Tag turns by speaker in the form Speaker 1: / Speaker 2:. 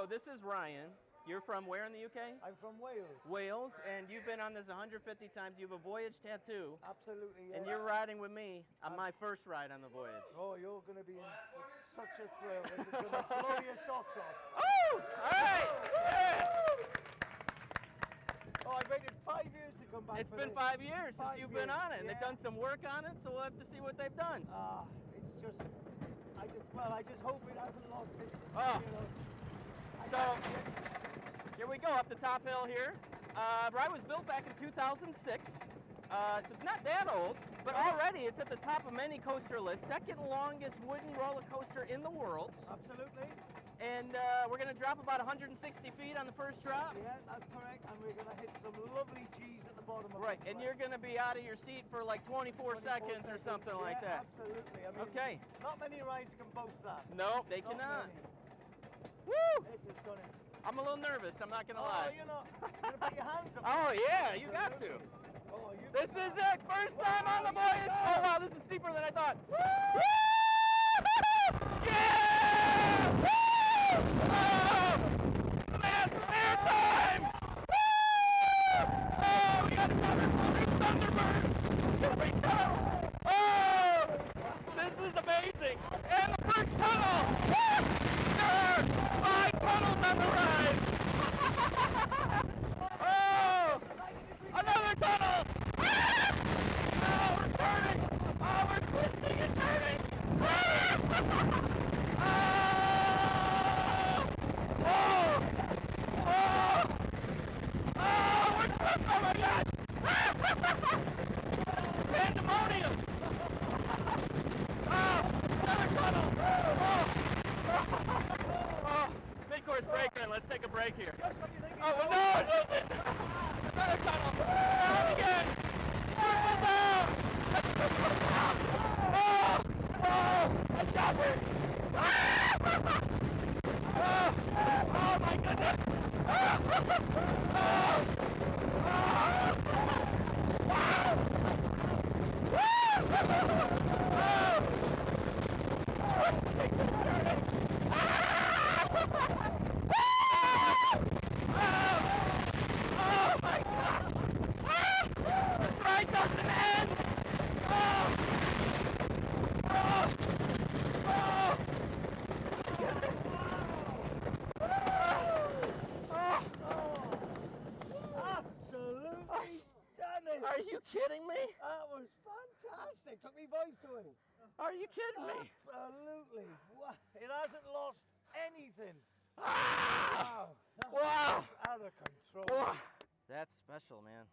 Speaker 1: So this is Ryan. You're from where in the UK?
Speaker 2: I'm from Wales.
Speaker 1: Wales, and you've been on this 150 times. You have a Voyage tattoo.
Speaker 2: Absolutely, yeah.
Speaker 1: And you're riding with me on my first ride on the Voyage.
Speaker 2: Oh, you're going to be in such a thrill. This is going to blow your socks off.
Speaker 1: Oh! All right! Yeah.
Speaker 2: Oh, I waited 5 years to come back.
Speaker 1: It's been 5 years since you've been on it, and
Speaker 2: yeah.
Speaker 1: they've done some work on it, so we'll have to see what they've done.
Speaker 2: It's just, I just hope it hasn't lost its,
Speaker 1: Oh.
Speaker 2: you know.
Speaker 1: So, here we go, up the top hill here. Ride was built back in 2006, so it's not that old, but already it's at the top of many coaster lists. Second longest wooden roller coaster in the world.
Speaker 2: Absolutely.
Speaker 1: And we're going to drop about 160 feet on the first drop.
Speaker 2: Yeah, that's correct. And we're going to hit some lovely G's at the bottom of it.
Speaker 1: Right, and you're going to be out of your seat for like 24 seconds or something like that.
Speaker 2: Absolutely. I mean,
Speaker 1: okay.
Speaker 2: Not many rides can boast that.
Speaker 1: No, they cannot.
Speaker 2: Many.
Speaker 1: Woo!
Speaker 2: This is stunning.
Speaker 1: I'm a little nervous, I'm not going to lie.
Speaker 2: Oh, you're not. You're going to put your hands up.
Speaker 1: Oh, yeah, you got to.
Speaker 2: Oh,
Speaker 1: this is it. First time on the Voyage. Oh, wow, this is steeper than I thought. Woo! Yeah! Woo! Oh! Massive airtime! Woo! Oh, we got a cover Thunderbird. Here we go. Oh! This is amazing. And the first tunnel. Woo! There are 5 tunnels on the ride. Oh! Another tunnel! Ah! Oh, we're turning! Oh, we're twisting and turning! Ah! Oh! Oh! Oh! We're twisting! Oh my gosh! Pandemonium! Oh! Another tunnel! Oh! Mid-course breaker, and let's take a break here. Oh, no, it isn't! Another tunnel! Down again! Triple down! Let's triple down! Oh! Oh! And choppers! Ah! Oh! Oh my goodness! Oh! Oh! Oh! Wow! Woo! Oh! Twisting and turning! Ah! Oh my gosh! Ah! This ride doesn't end! Oh! Oh! Oh! My goodness!
Speaker 2: Absolutely stunning!
Speaker 1: Are you kidding me?
Speaker 2: That was fantastic. Took me voice away.
Speaker 1: Are you kidding me?
Speaker 2: Absolutely. Wow. It hasn't lost anything.
Speaker 1: Ah!
Speaker 2: Wow.
Speaker 1: Wow!
Speaker 2: Out of control.
Speaker 1: Wow! That's special, man.